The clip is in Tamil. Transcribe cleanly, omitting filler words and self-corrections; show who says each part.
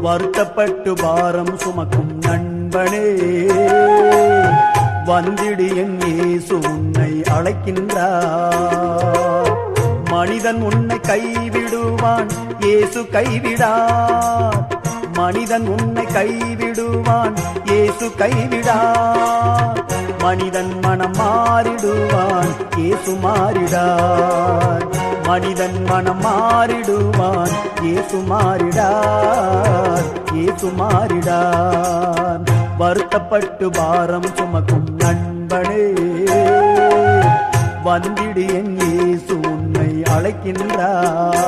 Speaker 1: வருத்தப்பட்டு பாரம் சுமக்கும் நண்பனே, வந்திடு என் இயேசு உன்னை அழைக்கின்றார். மனிதன் உன்னை கைவிடுவான், இயேசு கைவிடார். மனிதன் உன்னை கைவிடுவான், இயேசு கைவிடார். மனிதன் மனம் மாறிடுவான், இயேசு மாறிடார். மனிதன் மனம் மாறிடுவான், இயேசு மாறிடார். இயேசு மாறிடார். வருத்தப்பட்டு பாரம் சுமக்கும் நண்பனே, வந்திடு என் இயேசு உன்னை அழைக்கின்றார்.